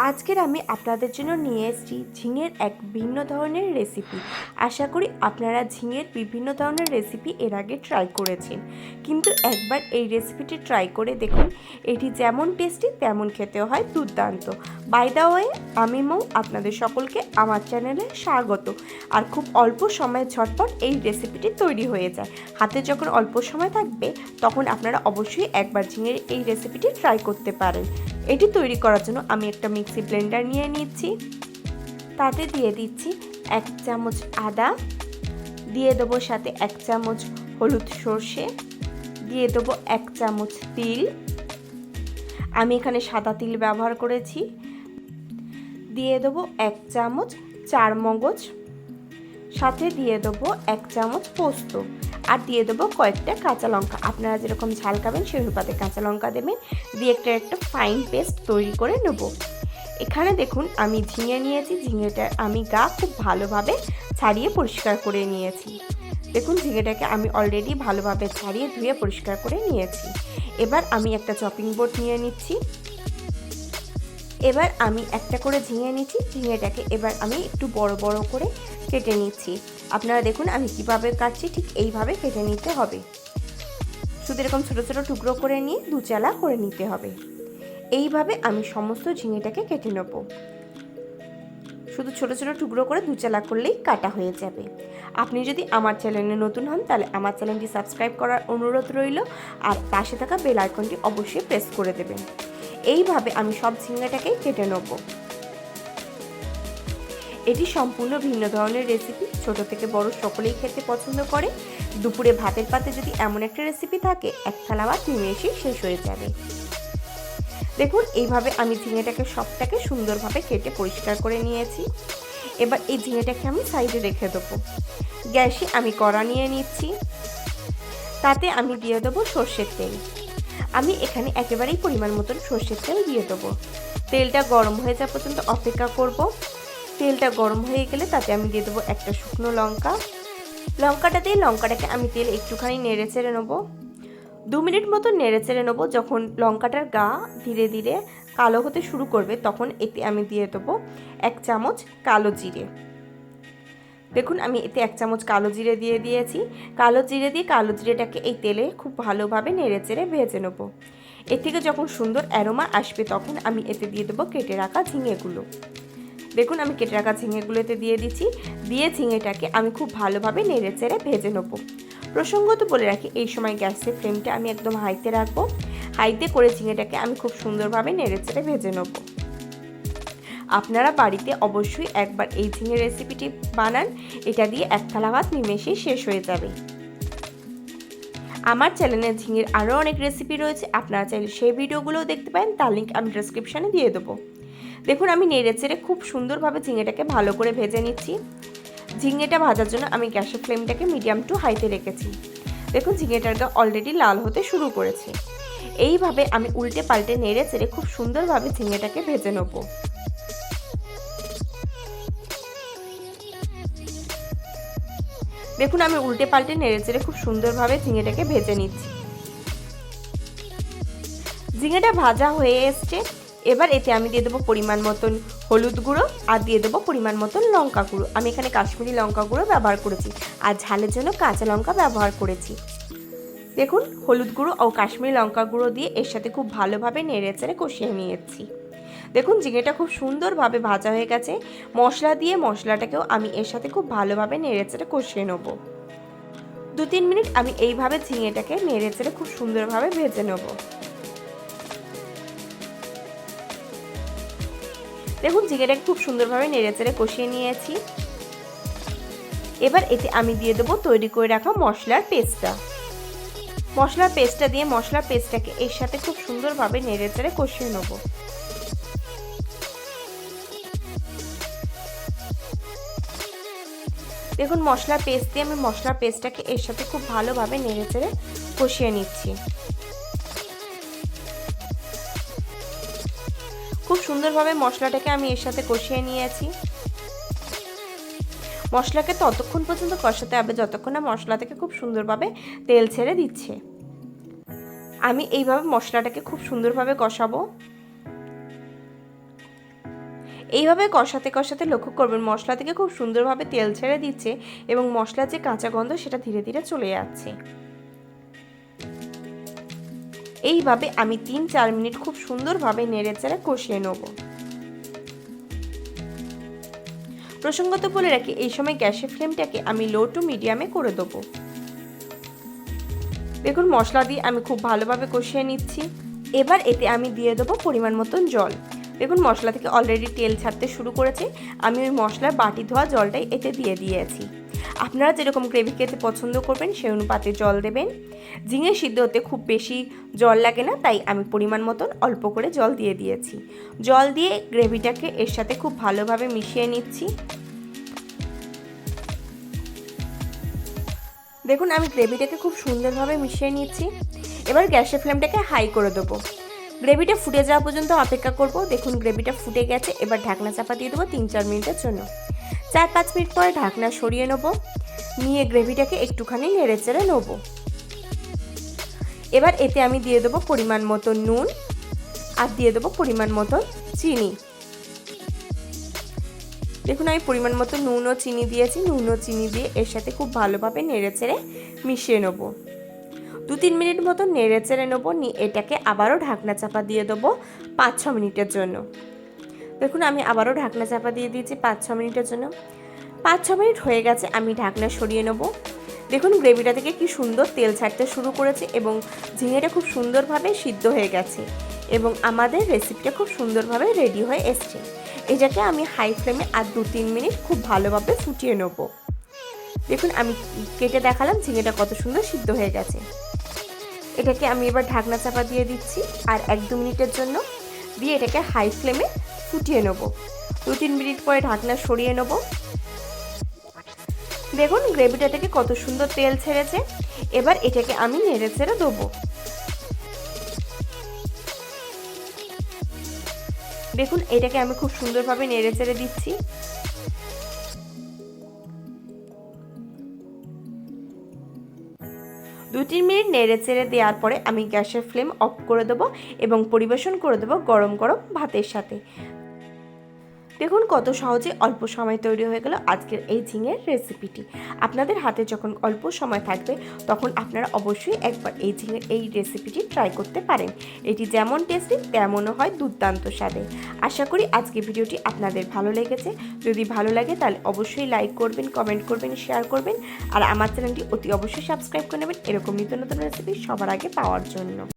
আজকের আমি আপনাদের জন্য নিয়ে এসেছি ঝিঙের এক ভিন্ন ধরনের রেসিপি। আশা করি আপনারা ঝিঙের বিভিন্ন ধরনের রেসিপি এর আগে ট্রাই করেছেন, কিন্তু একবার এই রেসিপিটি ট্রাই করে দেখুন। এটি যেমন টেস্টি তেমন খেতেও হয় দুর্দান্ত। বাই দ্য ওয়ে, আমি মৌ, আপনাদের সকলকে আমার চ্যানেলে স্বাগত। আর খুব অল্প সময়ে ঝটপট এই রেসিপিটি তৈরি হয়ে যায়। হাতে যখন অল্প সময় থাকবে তখন আপনারা অবশ্যই একবার ঝিঙের এই রেসিপিটি ট্রাই করতে পারেন। এটি তৈরি করার জন্য আমি একটা মিক্সি ব্লেন্ডার নিয়ে নিচ্ছি। তাতে দিয়ে দিচ্ছি 1 চামচ আদা, দিয়ে দেবো সাথে 1 চামচ হলুদ সর্ষে, দিয়ে দেবো 1 চামচ তিল, আমি এখানে সাদা তিল ব্যবহার করেছি, দিয়ে দেবো 1 চামচ চারমগজ, সাথে দিয়ে দেবো 1 চামচ পোস্ত, আর দিয়ে দেবো কয়েকটা কাঁচা লঙ্কা। আপনারা যেরকম ঝাল খাবেন সেই অনুপাতে কাঁচা লঙ্কা দেবেন। দিয়ে একটা ফাইন পেস্ট তৈরি করে নেব। এখানে দেখুন আমি ঝিঙে নিয়েছি, ঝিঙেটা আমি গা খুব ভালোভাবে ছাড়িয়ে পরিষ্কার করে নিয়েছি। দেখুন ঝিঙেটাকে আমি অলরেডি ভালোভাবে ছাড়িয়ে ধুয়ে পরিষ্কার করে নিয়েছি। এবার আমি একটা চপিং বোর্ড নিয়ে নিচ্ছি। এবার আমি একটা করে ঝিঙে নিচ্ছি। ঝিঙেটাকে এবার আমি একটু বড় বড় করে কেটে নিচ্ছি। আপনারা দেখুন আমি কিভাবে কাটছি, ঠিক এইভাবে কেটে নিতে হবে। শুধু এরকম ছোটো ছোটো টুকরো করে নিয়ে দুচালা করে নিতে হবে। এইভাবে আমি সমস্ত ঝিঙেটাকে কেটে নেব। শুধু ছোটো ছোটো টুকরো করে দুচালা করলেই কাটা হয়ে যাবে। আপনি যদি আমার চ্যানেলে নতুন হন তাহলে আমার চ্যানেলটি সাবস্ক্রাইব করার অনুরোধ রইল, আর পাশে থাকা বেল আইকনটি অবশ্যই প্রেস করে দেবেন। এইভাবে আমি সব ঝিঙেটাকেই কেটে নেব। এটি সম্পূর্ণ ভিন্ন ধরনের রেসিপি, ছোট থেকে বড় সকলেই খেতে পছন্দ করে। দুপুরে ভাতের পাতে যদি এমন একটা রেসিপি থাকে, এক থালা ভাত নিমেষেই শেষ হয়ে যাবে। দেখুন এইভাবে আমি ঝিঙেটাকে সবটাকে সুন্দরভাবে কেটে পরিষ্কার করে নিয়েছি। এবার এই ঝিঙেটাকে আমি সাইডে রেখে দেবো। গ্যাসে আমি কড়া নিয়ে নিচ্ছি। তাতে আমি দিয়ে দেবো সর্ষের তেল। আমি এখানে একেবারেই পরিমাণ মতন সর্ষের তেল দিয়ে দেবো। তেলটা গরম হয়ে যাওয়া পর্যন্ত অপেক্ষা করব। তেলটা গরম হয়ে গেলে তাতে আমি দিয়ে দেবো একটা শুকনো লঙ্কা। লঙ্কাটা দিয়ে লঙ্কাটাকে আমি তেল একটুখানি নেড়ে চেড়ে নেবো। 2 মিনিট মতো নেড়ে চেড়ে নেবো। যখন লঙ্কাটার গা ধীরে ধীরে কালো হতে শুরু করবে তখন এতে আমি দিয়ে দেবো 1 চামচ কালো জিরে। দেখুন আমি এতে 1 চামচ কালো জিরে দিয়ে দিয়েছি। কালো জিরে দিয়ে কালো জিরেটাকে এই তেলে খুব ভালোভাবে নেড়ে চেড়ে ভেজে নেবো। এর থেকে যখন সুন্দর অ্যারোমা আসবে তখন আমি এতে দিয়ে দেবো কেটে রাখা ঝিঙেগুলো। দেখুন আমি কেটে রাখা ঝিঙেগুলো এতে দিয়ে দিচ্ছি। দিয়ে ঝিঙেটাকে আমি খুব ভালোভাবে নেড়ে চেড়ে ভেজে নেবো। প্রসঙ্গত বলে রাখি, এই সময় গ্যাসের ফ্লেমটা আমি একদম হাইতে রাখবো। হাইতে করে ঝিঙেটাকে আমি খুব সুন্দরভাবে নেড়ে চেড়ে ভেজে নেব। আপনারা বাড়িতে অবশ্যই একবার এই ঝিঙের রেসিপিটি বানান। এটা দিয়ে এক থালা ভাত নিমেষেই শেষ হয়ে যাবে। আমার চ্যানেলে ঝিঙের আরও অনেক রেসিপি রয়েছে, আপনারা চাইলে সেই ভিডিওগুলোও দেখতে পারেন, তার লিঙ্ক আমি ডেসক্রিপশানে দিয়ে দেবো। দেখুন আমি নেড়ে চেড়ে খুব সুন্দরভাবে ঝিঙেটাকে ভালো করে ভেজে নিচ্ছি। ঝিঙেটা ভাজার জন্য আমি গ্যাসের ফ্লেমটাকে মিডিয়াম টু হাইতে রেখেছি। দেখুন ঝিঙেটার গা অলরেডি লাল হতে শুরু করেছে। এইভাবে আমি উল্টে পাল্টে নেড়ে চেড়ে খুব সুন্দরভাবে ঝিঙেটাকে ভেজে নেব। দেখুন আমি উল্টে পাল্টে নেড়ে চেড়ে খুব সুন্দরভাবে ঝিঙেটাকে ভেজে নিচ্ছি। ঝিঙেটা ভাজা হয়ে এসছে। এবার এতে আমি দিয়ে দেবো পরিমাণ মতন হলুদ গুঁড়ো, আর দিয়ে দেবো পরিমাণ মতন লঙ্কা গুঁড়ো। আমি এখানে কাশ্মীরি লঙ্কা গুঁড়ো ব্যবহার করেছি, আর ঝালের জন্য কাঁচা লঙ্কা ব্যবহার করেছি। দেখুন হলুদ গুঁড়ো ও কাশ্মীরি লঙ্কা গুঁড়ো দিয়ে এর সাথে খুব ভালোভাবে নেড়ে চেড়ে কষিয়ে নিয়েছি। দেখুন ঝিঙেটা খুব সুন্দরভাবে ভাজা হয়ে গেছে। মশলা দিয়ে মশলাটাকেও আমি এর সাথে খুব ভালোভাবে নেড়ে চেড়ে কষিয়ে নেব। 2-3 মিনিট আমি এইভাবে ঝিঙেটাকে নেড়ে চেড়ে খুব সুন্দরভাবে ভেজে নেব। দেখুন ঝিঙেটাকে খুব সুন্দরভাবে নেড়ে চেড়ে কষিয়ে নিয়েছি। এবার এতে আমি দিয়ে দেবো তৈরি করে রাখা মশলার পেস্টটা। মশলার পেস্টটা দিয়ে মশলার পেস্টটাকে এর সাথে খুব সুন্দরভাবে নেড়ে চেড়ে কষিয়ে নেব। দেখুন মশলার পেস্ট দিয়ে আমি মশলার পেস্টটাকে এর সাথে খুব ভালোভাবে নেড়ে চেড়ে কষিয়ে নিচ্ছি। খুব সুন্দরভাবে মশলাটাকে আমি এর সাথে কষিয়ে নিয়েছি। মশলাকে ততক্ষণ পর্যন্ত কষাতে হবে যতক্ষণ না মশলা থেকে খুব সুন্দরভাবে তেল ছেড়ে দিচ্ছে। আমি এইভাবে মশলাটাকে খুব সুন্দরভাবে কষাবো। এইভাবে কষাতে কষাতে লক্ষ্য করবেন মশলা থেকে খুব সুন্দরভাবে তেল ছেড়ে দিচ্ছে এবং মশলার যে কাঁচা গন্ধ সেটা ধীরে ধীরে চলে যাচ্ছে। এইভাবে আমি 3-4 মিনিট খুব সুন্দরভাবে নেড়েচেড়ে কষিয়ে নেব। প্রসঙ্গত বলে রাখি, এই সময় গ্যাসের ফ্লেমটাকে আমি লো টু মিডিয়ামে করে দেবো। দেখুন মশলা দিয়ে আমি খুব ভালোভাবে কষিয়ে নিচ্ছি। এবার এতে আমি দিয়ে দেবো পরিমাণ মতন জল। দেখুন মশলা থেকে অলরেডি তেল ছাড়তে শুরু করেছে। আমি ওই মশলার বাটি ধোয়া জলটাই এতে দিয়ে দিয়েছি। আপনারা যেরকম গ্রেভি খেতে পছন্দ করবেন সেই অনুপাতে জল দেবেন। ঝিঙে সিদ্ধ হতে খুব বেশি জল লাগে না, তাই আমি পরিমাণ মতন অল্প করে জল দিয়ে দিয়েছি। জল দিয়ে গ্রেভিটাকে এর সাথে খুব ভালোভাবে মিশিয়ে নিচ্ছি। দেখুন আমি গ্রেভিটাকে খুব সুন্দরভাবে মিশিয়ে নিচ্ছি। এবার গ্যাসের ফ্লেমটাকে হাই করে দেবো। গ্রেভিটা ফুটে যাওয়া পর্যন্ত অপেক্ষা করব। দেখুন গ্রেভিটা ফুটে গেছে। এবার ঢাকনা চাপা দিয়ে দেবো 3-4 মিনিটের জন্য। 4-5 মিনিট পরে ঢাকনা সরিয়ে নেব, নিয়ে গ্রেভিটাকে একটুখানি নেড়েচেড়ে নেব। এবার এতে আমি দিয়ে দেবো পরিমাণ মতো নুন আর দিয়ে দেবো পরিমাণ মতো চিনি। দেখুন আমি পরিমাণ মতো নুন ও চিনি দিয়েছি। নুন ও চিনি দিয়ে এর সাথে খুব ভালোভাবে নেড়েচেড়ে মিশিয়ে নেব। 2-3 মিনিট মতো নেড়েচেড়ে নেব, নিয়ে এটাকে আবারও ঢাকনা চাপা দিয়ে দেবো 5-6 মিনিটের জন্য। দেখুন আমি আবারও ঢাকনা চাপা দিয়ে দিয়েছি 5-6 মিনিটের জন্য। 5-6 মিনিট হয়ে গেছে, আমি ঢাকনা সরিয়ে নেব। দেখুন গ্রেভিটা থেকে কি সুন্দর তেল ছাড়তে শুরু করেছে এবং ঝিঙেটা খুব সুন্দরভাবে সিদ্ধ হয়ে গেছে এবং আমাদের রেসিপিটা খুব সুন্দরভাবে রেডি হয়ে এসছে। এটাকে আমি হাই ফ্লেমে আর 2-3 মিনিট খুব ভালোভাবে ফুটিয়ে নেব। দেখুন আমি কেটে দেখালাম ঝিঙেটা কত সুন্দর সিদ্ধ হয়ে গেছে। এটাকে আমি এবার ঢাকনা চাপা দিয়ে দিচ্ছি আর 1-2 মিনিটের জন্য দিয়ে এটাকে হাই ফ্লেমে ফুটিয়ে নেব। 2-3 মিনিট পরে ঢাকনা সরিয়ে নেব। দেখুন গ্রেভিটা থেকে কত সুন্দর তেল ছেড়েছে। এবার এটাকে আমি নেড়ে ছেড়ে দেবো। দেখুন এটাকে আমি খুব সুন্দরভাবে নেড়ে চেড়ে দিচ্ছি। 2-3 মিনিট নেড়ে চেড়ে দেওয়ার পরে আমি গ্যাসের ফ্লেম অফ করে দেবো এবং পরিবেশন করে দেবো গরম গরম ভাতের সাথে। দেখুন কত সহজে অল্প সময় তৈরি হয়ে গেল আজকের এই ঝিঙের রেসিপিটি। আপনাদের হাতে যখন অল্প সময় থাকবে তখন আপনারা অবশ্যই একবার এই ঝিঙের এই রেসিপিটি ট্রাই করতে পারেন। এটি যেমন টেস্টি তেমনও হয় দুর্দান্ত স্বাদে। আশা করি আজকের ভিডিওটি আপনাদের ভালো লেগেছে। যদি ভালো লাগে তাহলে অবশ্যই লাইক করবেন, কমেন্ট করবেন, শেয়ার করবেন আর আমার চ্যানেলটি অতি অবশ্যই সাবস্ক্রাইব করে নেবেন এরকম নিত্য নতুন রেসিপি সবার আগে পাওয়ার জন্য।